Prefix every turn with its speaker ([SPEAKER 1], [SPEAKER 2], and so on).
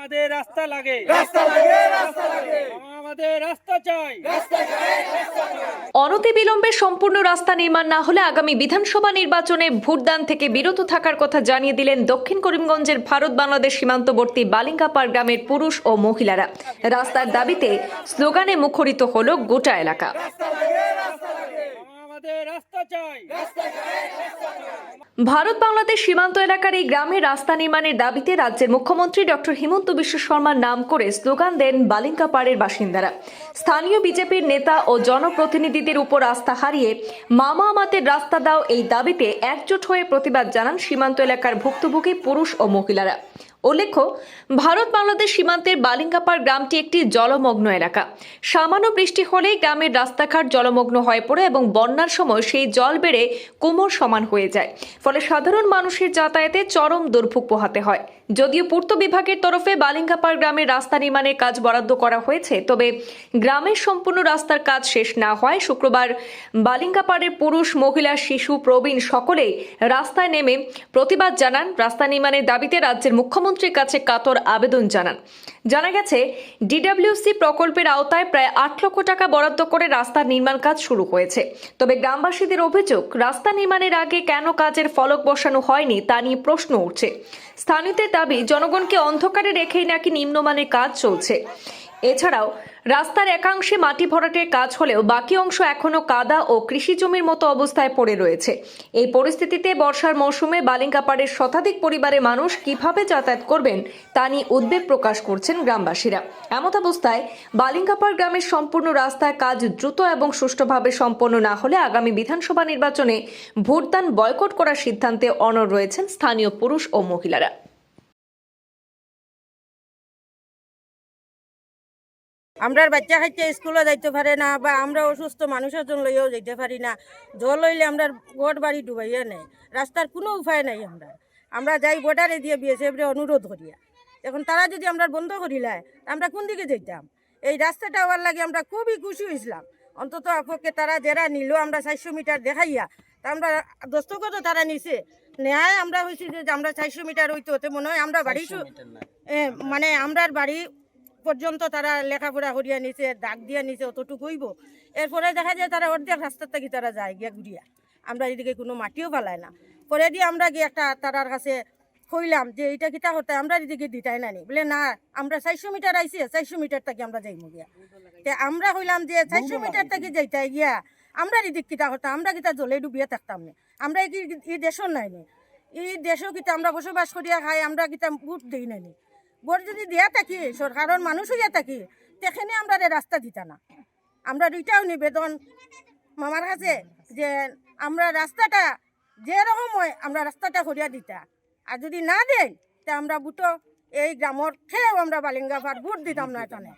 [SPEAKER 1] আমাদের রাস্তা লাগে, আমাদের রাস্তা চাই।
[SPEAKER 2] অনতিবিলম্বে সম্পূর্ণ রাস্তা নির্মাণ না হলে আগামী বিধানসভা নির্বাচনে ভোটদান থেকে বিরত থাকার কথা জানিয়ে দিলেন দক্ষিণ করিমগঞ্জের ভারত বাংলাদেশ সীমান্তবর্তী বালিঙ্গাপাড় গ্রামের পুরুষ ও মহিলারা। রাস্তার দাবিতে স্লোগানে মুখরিত হল গোটা এলাকা।
[SPEAKER 1] আমাদের রাস্তা চাই।
[SPEAKER 2] ভারত বাংলাদেশ সীমান্ত এলাকার এই গ্রামে রাস্তা নির্মাণের দাবিতে রাজ্যের মুখ্যমন্ত্রী ডক্টর হিমন্ত বিশ্ব শর্মার নাম করে স্লোগান দেন বালিঙ্গাপাড়ের বাসিন্দারা। স্থানীয় বিজেপির নেতা ও জনপ্রতিনিধিদের উপর আস্থা হারিয়ে মামা আমাদের রাস্তা দাও এই দাবিতে একজোট হয়ে প্রতিবাদ জানান সীমান্ত এলাকার ভুক্তভোগী পুরুষ ও মহিলারা। উল্লেখ্য, ভারত বাংলাদেশ সীমান্তের বালিঙ্গাপাড় গ্রামটি একটি জলমগ্ন এলাকা। সামান্য বৃষ্টি হলেই গ্রামের রাস্তাঘাট জলমগ্ন হয়ে পড়ে এবং বন্যার সময় সেই জল বেড়ে কোমর সমান হয়ে যায়। ফলে সাধারণ মানুষের যাতায়াতে চরম দুর্ভোগ পোহাতে হয়। যদিও পূর্ত বিভাগের তরফে বালিঙ্গাপাড় গ্রামের রাস্তা নির্মাণের কাজ বরাদ্দ করা হয়েছে, তবে গ্রামের সম্পূর্ণ রাস্তার কাজ শেষ না হয় শুক্রবার বালিঙ্গাপাড়ের পুরুষ, মহিলা, শিশু, প্রবীণ সকলেই রাস্তায় নেমে প্রতিবাদ জানান। রাস্তা নির্মাণের দাবিতে রাজ্যের মুখ্যমন্ত্রীর কাছে কাতর আবেদন জানান। জানা গেছে, ডিডব্লিউসি প্রকল্পের আওতায় প্রায় 8 লক্ষ টাকা বরাদ্দ করে রাস্তার নির্মাণ কাজ শুরু হয়েছে। তবে গ্রামবাসীদের অভিযোগ, রাস্তা নির্মাণের আগে কেন কাজের ফলক বসানো হয়নি তা নিয়ে প্রশ্ন উঠছে। স্থানীয়দের দাবি, জনগণকে অন্ধকারে রেখেই নাকি নিম্নমানের কাজ চলছে। এছাড়াও রাস্তার একাংশে মাটি ভরাটের কাজ হলেও বাকি অংশ এখনো কাদা ও কৃষি জমির মতো অবস্থায় পড়ে রয়েছে। এই পরিস্থিতিতে বর্ষার মৌসুমে বালিঙ্গাপাড়ের শতাধিক পরিবারের মানুষ কিভাবে যাতায়াত করবেন তা নিয়ে উদ্বেগ প্রকাশ করছেন গ্রামবাসীরা। এমত অবস্থায় বালিঙ্গাপাড় গ্রামের সম্পূর্ণ রাস্তার কাজ দ্রুত এবং সুষ্ঠুভাবে সম্পন্ন না হলে আগামী বিধানসভা নির্বাচনে ভোটদান বয়কট করার সিদ্ধান্তে অনড় রয়েছেন স্থানীয় পুরুষ ও মহিলারা।
[SPEAKER 3] আমরার বাচ্চা খাইতে স্কুলে যাইতে পারে না, বা আমরা অসুস্থ মানুষের জন্য লইয়াও যাইতে পারি না। জল হইলে আমরা গোট বাড়ি ডুবাইয়া নেই, রাস্তার কোনো উপায় নাই। আমরা যাই বর্ডারে দিয়ে বিএসএফরে অনুরোধ করিয়া, এখন তারা যদি আমরা বন্ধ করিলায় আমরা কোন দিকে যাইতাম? এই রাস্তাটা হওয়ার লাগে আমরা খুবই খুশি হয়েছিলাম। অন্তত আপকে তারা যারা নিল, আমরা 400 মিটার দেখাইয়া তা আমরা দস্তখত তারা নিছে নেয়। আমরা হয়েছি যে আমরা 400 মিটার হইতে হতে মনে হয় আমরা বাড়ি মানে আমরার বাড়ি পর্যন্ত তারা লেখাপড়া করিয়া নিছে, দাগ দিয়া নিছে, অতটুকু হইব। এরপরে দেখা যায় তারা অর্ধেক রাস্তার থেকে তারা যায় গিয়া ঘুরিয়া, আমরা এদিকে কোনো মাটিও পালায় না। পরে দিয়ে আমরা গিয়ে একটা তারার কাছে কইলাম যে এইটা কিতা হতে, আমরা এদিকে দিতাই নানি। বলে না, আমরা 400 মিটার আইছি, 400 মিটার থেকে আমরা যাইমু গিয়া। আমরা কইলাম যে 400 মিটার থেকে যাইতাই গিয়া আমরা এদিক কিতা হতাম, আমরা কিতা জলে ডুবিয়া থাকতাম না। আমরা কি এই দেশও নাই নি, এই দেশও কিতা আমরা বসবাস করিয়া খাই, আমরা কিতা ভোট দিই নানি। ভোট যদি দিয়া থাকি, সরকারের মানুষ হইয়া থাকি, তেখানে আমরা রাস্তা দিতা না। আমরা দুইটাও নিবেদন মামার কাছে যে আমরা রাস্তাটা যেরকম হয় আমরা রাস্তাটা করিয়া দিতা, আর যদি না দেয় তা আমরা বুটো এই গ্রামের খেয়েও আমরা বালিঙ্গাপাড় ভোট দিতাম না। এখানে